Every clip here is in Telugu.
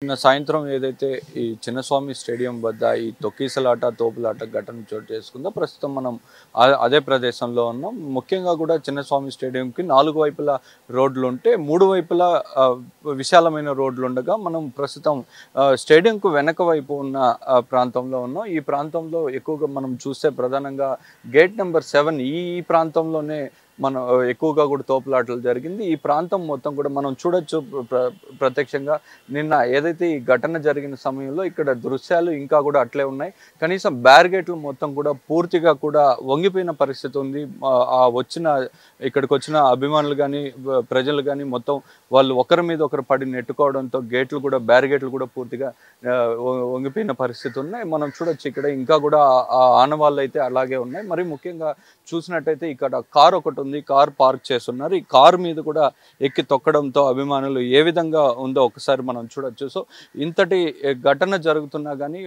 నిన్న సాయంత్రం ఏదైతే ఈ చిన్నస్వామి స్టేడియం వద్ద ఈ తొక్కిసలాట తోపులాట ఘటన చోటు చేసుకుందో ప్రస్తుతం మనం అదే ప్రదేశంలో ఉన్నాం. ముఖ్యంగా కూడా చిన్నస్వామి స్టేడియంకి 4 వైపులా రోడ్లు ఉంటే 3 వైపులా విశాలమైన రోడ్లు ఉండగా మనం ప్రస్తుతం స్టేడియంకు వెనక వైపు ఉన్న ప్రాంతంలో ఉన్నాం. ఈ ప్రాంతంలో ఎక్కువగా మనం చూస్తే ప్రధానంగా గేట్ నెంబర్ 7 ఈ ప్రాంతంలోనే మనం ఎక్కువగా కూడా తోపులాటలు జరిగింది. ఈ ప్రాంతం మొత్తం కూడా మనం చూడొచ్చు ప్రత్యక్షంగా. నిన్న ఏదైతే ఈ ఘటన జరిగిన సమయంలో ఇక్కడ దృశ్యాలు ఇంకా కూడా అట్లే ఉన్నాయి. కనీసం బ్యారిగేట్లు మొత్తం కూడా పూర్తిగా కూడా వంగిపోయిన పరిస్థితి ఉంది. ఇక్కడికి వచ్చిన అభిమానులు కానీ ప్రజలు కానీ మొత్తం వాళ్ళు ఒకరి మీద ఒకరు పడి నెట్టుకోవడంతో బ్యారిగేట్లు కూడా పూర్తిగా వంగిపోయిన పరిస్థితి ఉన్నాయి. మనం చూడొచ్చు ఇక్కడ ఇంకా కూడా ఆనవాళ్ళు అయితే అలాగే ఉన్నాయి. మరి ముఖ్యంగా చూసినట్టయితే ఇక్కడ కార్ ఒకటి ఉంది, కార్ పార్క్ చేస్తున్నారు. ఈ కారు మీద కూడా ఎక్కి తొక్కడంతో అభిమానులు ఏ విధంగా ఉందో ఒకసారి మనం చూడొచ్చు. సో ఇంతటి ఘటన జరుగుతున్నా కానీ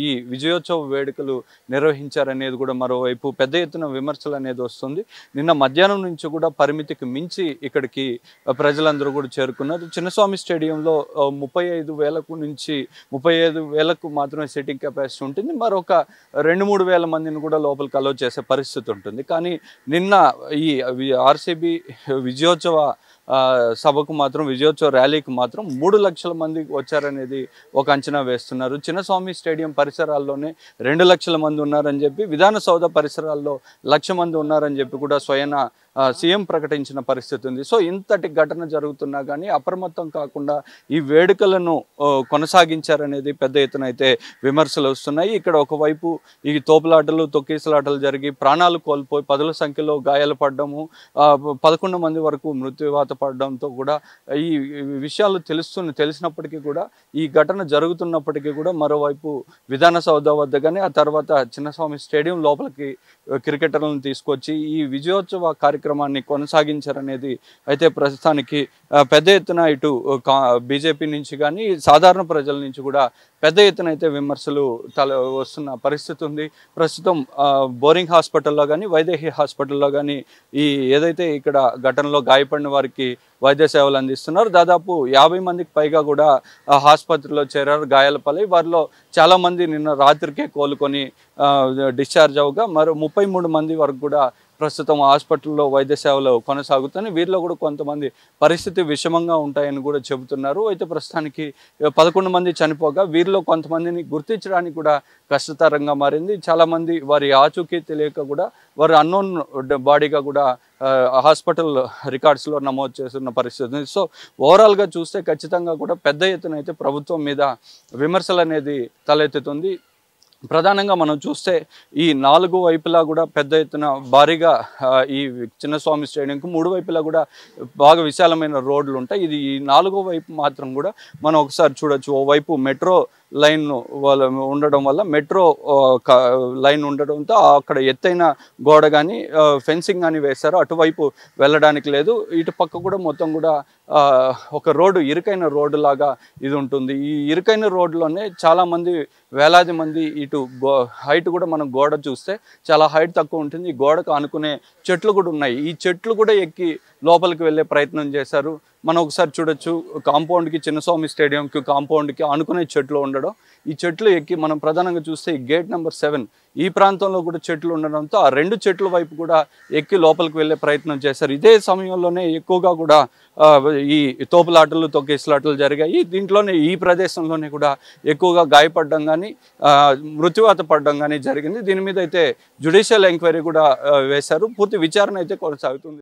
ఈ విజయోత్సవ వేడుకలు నిర్వహించారనేది కూడా మరోవైపు పెద్ద ఎత్తున విమర్శలు అనేది వస్తుంది. నిన్న మధ్యాహ్నం నుంచి కూడా పరిమితికి మించి ఇక్కడికి ప్రజలందరూ కూడా చేరుకున్నారు. చిన్నస్వామి స్టేడియంలో 35,000 మాత్రమే సిట్టింగ్ కెపాసిటీ ఉంటుంది. మరొక 2-3 వేల మందిని కూడా లోపలికి అలో చేసే పరిస్థితి ఉంటుంది. కానీ నిన్న ఈ ఆర్సీబీ విజయోత్సవ విజయోత్సవ ర్యాలీకి మాత్రం 3 లక్షల మంది వచ్చారనేది ఒక అంచనా వేస్తున్నారు. చిన్నస్వామి స్టేడియం పరిసరాల్లోనే 2 లక్షల మంది ఉన్నారని చెప్పి, విధాన సౌధ పరిసరాల్లో 1,00,000 మంది ఉన్నారని చెప్పి కూడా స్వయాన సీఎం ప్రకటించిన పరిస్థితి ఉంది. సో ఇంతటి ఘటన జరుగుతున్నా కానీ అప్రమత్తం కాకుండా ఈ వేడుకలను కొనసాగించారనేది పెద్ద ఎత్తున అయితే విమర్శలు వస్తున్నాయి. ఇక్కడ ఒకవైపు ఈ తోపులాటలు తొక్కేసలాటలు జరిగి ప్రాణాలు కోల్పోయి 10ల సంఖ్యలో గాయాలు పడడము, 11 మంది వరకు మృత్యువాత పడడంతో కూడా ఈ విషయాలు తెలిసినప్పటికీ కూడా ఈ ఘటన జరుగుతున్నప్పటికీ కూడా మరోవైపు విధాన సౌధ వద్ద కానీ ఆ తర్వాత చిన్నస్వామి స్టేడియం లోపలికి క్రికెటర్లను తీసుకొచ్చి ఈ విజయోత్సవ కార్యక్రమాన్ని కొనసాగించారనేది అయితే ప్రస్తుతానికి పెద్ద ఎత్తున ఇటు బీజేపీ నుంచి కానీ సాధారణ ప్రజల నుంచి కూడా పెద్ద ఎత్తున అయితే విమర్శలు వస్తున్న పరిస్థితి ఉంది. ప్రస్తుతం బోరింగ్ హాస్పిటల్లో కానీ వైదేహి హాస్పిటల్లో కానీ ఈ ఏదైతే ఇక్కడ ఘటనలో గాయపడిన వారికి వైద్య సేవలు అందిస్తున్నారు. దాదాపు 50 మందికి పైగా కూడా ఆసుపత్రిలో చేరారు గాయాల పాలై. వారిలో చాలామంది నిన్న రాత్రికే కోలుకొని డిశ్చార్జ్ అవగా మరో 33 మంది వరకు కూడా ప్రస్తుతం హాస్పిటల్లో వైద్య సేవలు కొనసాగుతున్నాయి. వీరిలో కూడా కొంతమంది పరిస్థితి విషమంగా ఉంటాయని కూడా చెబుతున్నారు. అయితే ప్రస్తుతానికి 11 మంది చనిపోగా వీరిలో కొంతమందిని గుర్తించడానికి కూడా కష్టతరంగా మారింది. చాలామంది వారి ఆచూకీ తెలియక కూడా వారు అన్నోన్ బాడీగా కూడా హాస్పిటల్ రికార్డ్స్లో నమోదు చేస్తున్న పరిస్థితి. సో ఓవరాల్గా చూస్తే ఖచ్చితంగా కూడా పెద్ద ఎత్తున అయితే ప్రభుత్వం మీద విమర్శలు అనేది తలెత్తుతుంది. ప్రధానంగా మనం చూస్తే ఈ 4 వైపులా కూడా పెద్ద ఎత్తున భారీగా ఈ చిన్నస్వామి స్టేడియంకు 3 వైపులా కూడా బాగా విశాలమైన రోడ్లు ఉంటాయి. ఇది ఈ 4వ వైపు మాత్రం కూడా మనం ఒకసారి చూడొచ్చు. ఓవైపు మెట్రో లైన్ ఉండడం వల్ల మెట్రో లైన్ ఉండడంతో అక్కడ ఎత్తైన గోడ కానీ ఫెన్సింగ్ కానీ వేశారు. అటువైపు వెళ్ళడానికి లేదు. ఇటు పక్క కూడా మొత్తం కూడా ఒక రోడ్డు ఇరుకైన రోడ్డు లాగా ఇది ఉంటుంది. ఈ ఇరుకైన రోడ్లోనే చాలామంది వేలాది మంది ఇటు హైట్ కూడా మనం గోడ చూస్తే చాలా హైట్ తక్కువ ఉంటుంది. ఈ గోడకు ఆనుకునే చెట్లు కూడా ఉన్నాయి. ఈ చెట్లు కూడా ఎక్కి లోపలికి వెళ్ళే ప్రయత్నం చేశారు. మనం ఒకసారి చూడొచ్చు. కాంపౌండ్కి చిన్నస్వామి స్టేడియంకి కాంపౌండ్కి ఆనుకునే చెట్లు ఉండడం, ఈ చెట్లు ఎక్కి మనం ప్రధానంగా చూస్తే ఈ గేట్ నెంబర్ 7 ఈ ప్రాంతంలో కూడా చెట్లు ఉండడంతో ఆ 2 చెట్ల వైపు కూడా ఎక్కి లోపలికి వెళ్ళే ప్రయత్నం చేశారు. ఇదే సమయంలోనే ఎక్కువగా కూడా ఈ తోపులాటలు తొక్కేసలాటలు జరిగాయి. దీంట్లోనే ఈ ప్రదేశంలోనే కూడా ఎక్కువగా గాయపడడం కానీ మృత్యువాత పడడం కానీ జరిగింది. దీని మీద అయితే జ్యుడిషియల్ ఎంక్వైరీ కూడా వేశారు. పూర్తి విచారణ అయితే కొనసాగుతుంది.